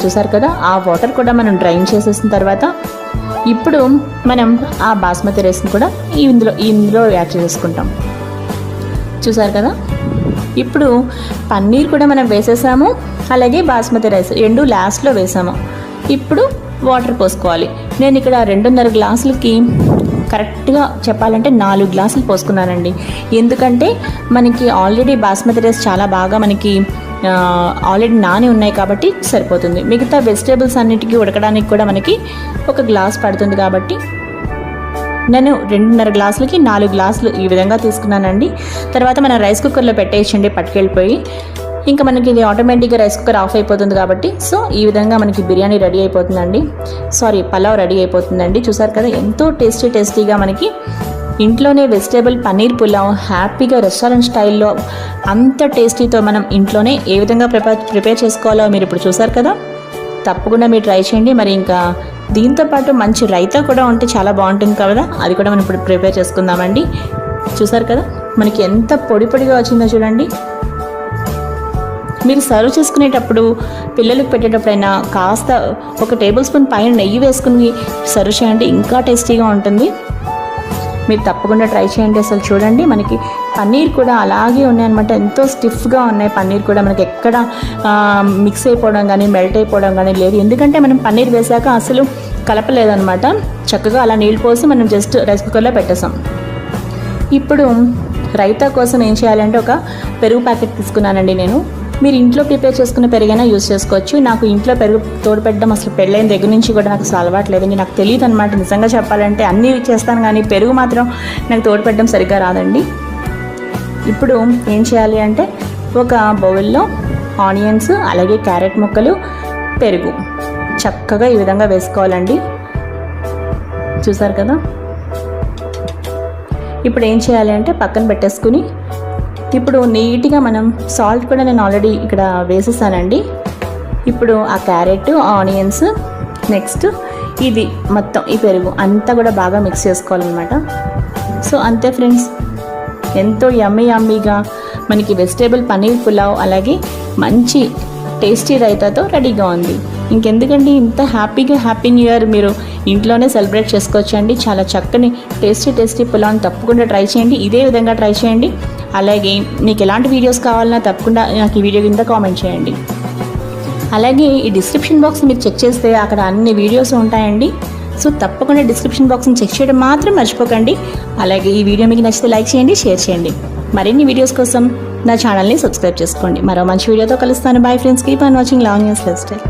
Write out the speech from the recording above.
చూసారు కదా, ఆ వాటర్ కూడా మనం డ్రైన్ చేసేసిన తర్వాత ఇప్పుడు మనం ఆ బాస్మతి రైస్ని కూడా ఇందులో యాడ్ చేసుకుంటాం. చూసారు కదా, ఇప్పుడు పన్నీర్ కూడా మనం వేసేసాము, అలాగే బాస్మతి రైస్ రెండు లాస్ట్లో వేసాము. ఇప్పుడు వాటర్ పోసుకోవాలి. నేను ఇక్కడ 2.5 గ్లాసులకి కరెక్ట్గా చెప్పాలంటే 4 గ్లాసులు పోసుకున్నానండి. ఎందుకంటే మనకి ఆల్రెడీ బాస్మతి రైస్ చాలా బాగా మనకి ఆల్రెడీ నాని ఉన్నాయి కాబట్టి సరిపోతుంది. మిగతా వెజిటేబుల్స్ అన్నిటికీ ఉడకడానికి కూడా మనకి 1 గ్లాస్ పడుతుంది కాబట్టి నేను 2.5 గ్లాసులకి 4 గ్లాసులు ఈ విధంగా తీసుకున్నానండి. తర్వాత మనం రైస్ కుక్కర్లో పెట్టేయచ్చండి పట్టుకెళ్ళిపోయి. ఇంకా మనకి ఇది ఆటోమేటిక్గా రైస్ కుక్కర్ ఆఫ్ అయిపోతుంది కాబట్టి సో ఈ విధంగా మనకి బిర్యానీ రెడీ అయిపోతుందండి. పలావ్ రెడీ అయిపోతుందండి. చూసారు కదా, ఎంతో టేస్టీగా మనకి ఇంట్లోనే వెజిటేబుల్ పన్నీర్ పులావ్ హ్యాపీగా రెస్టారెంట్ స్టైల్లో అంత టేస్టీతో మనం ఇంట్లోనే ఏ విధంగా ప్రిపేర్ చేసుకోవాలో మీరు ఇప్పుడు చూసారు కదా. తప్పకుండా మీరు ట్రై చేయండి. మరి ఇంకా దీంతోపాటు మంచి రైతా కూడా ఉంటే చాలా బాగుంటుంది కదా, అది కూడా మనం ఇప్పుడు ప్రిపేర్ చేసుకుందామండి. చూసారు కదా మనకి ఎంత పొడిగా వచ్చిందో చూడండి. మీరు సర్వ్ చేసుకునేటప్పుడు పిల్లలకు పెట్టేటప్పుడైనా కాస్త 1 టేబుల్ స్పూన్ పైన నెయ్యి వేసుకుని సర్వ్ చేయండి, ఇంకా టేస్టీగా ఉంటుంది. మీరు తప్పకుండా ట్రై చేయండి. అసలు చూడండి మనకి పన్నీర్ కూడా అలాగే ఉన్నాయన్నమాట, ఎంతో స్టిఫ్గా ఉన్నాయి. పన్నీర్ కూడా మనకి ఎక్కడ మిక్స్ అయిపోవడం కానీ మెల్ట్ అయిపోవడం కానీ లేదు, ఎందుకంటే మనం పన్నీర్ వేసాక అసలు కలపలేదన్నమాట. చక్కగా అలా నీళ్ళు పోసి మనం జస్ట్ రైస్ కుక్కర్లో పెట్టేసాం. ఇప్పుడు రైతా కోసం ఏం చేయాలంటే ఒక పెరుగు ప్యాకెట్ తీసుకున్నానండి నేను. మీరు ఇంట్లో ప్రిపేర్ చేసుకున్న పెరుగైనా యూజ్ చేసుకోవచ్చు. నాకు ఇంట్లో పెరుగు తోడు పెట్టడం అసలు పెళ్ళైన దగ్గర నుంచి కూడా నాకు అసలు అలవాట్లేదండి, నాకు తెలియదు అనమాట. నిజంగా చెప్పాలంటే అన్నీ చేస్తాను కానీ పెరుగు మాత్రం నాకు తోడు పెట్టడం సరిగ్గా రాదండి. ఇప్పుడు ఏం చేయాలి అంటే ఒక బౌల్లో ఆనియన్స్ అలాగే క్యారెట్ ముక్కలు పెరుగు చక్కగా ఈ విధంగా వేసుకోవాలండి. చూసారు కదా, ఇప్పుడు ఏం చేయాలి అంటే పక్కన పెట్టేసుకుని ఇప్పుడు నీట్గా మనం సాల్ట్ కూడా నేను ఆల్రెడీ ఇక్కడ వేసేసానండి. ఇప్పుడు ఆ క్యారెట్ ఆనియన్స్ నెక్స్ట్ ఇది మొత్తం ఈ పెరుగు అంతా కూడా బాగా మిక్స్ చేసుకోవాలన్నమాట. సో అంతే ఫ్రెండ్స్, ఎంతో యమ్మీగా మనకి వెజిటేబుల్ పన్నీర్ పులావ్ అలాగే మంచి టేస్టీ రైతాతో రెడీగా ఉంది. ఇంకెందుకండి, ఇంత హ్యాపీ న్యూ ఇయర్ మీరు ఇంట్లోనే సెలబ్రేట్ చేసుకోవచ్చు అండి. చాలా చక్కని టేస్టీ పులావ్ని తప్పకుండా ట్రై చేయండి, ఇదే విధంగా ట్రై చేయండి. అలాగే మీకు ఎలాంటి వీడియోస్ కావాలన్నా తప్పకుండా నాకు ఈ వీడియో కింద కామెంట్ చేయండి. అలాగే ఈ డిస్క్రిప్షన్ బాక్స్ మీరు చెక్ చేస్తే అక్కడ అన్ని వీడియోస్ ఉంటాయండి. సో తప్పకుండా డిస్క్రిప్షన్ బాక్స్ని చెక్ చేయడం మాత్రం మర్చిపోకండి. అలాగే ఈ వీడియో మీకు నచ్చితే లైక్ చేయండి, షేర్ చేయండి. మరిన్ని వీడియోస్ కోసం నా ఛానల్ని సబ్స్క్రైబ్ చేసుకోండి. మరో మంచి వీడియోతో కలుస్తాను. Bye friends, keep on watching Lavanya's life style.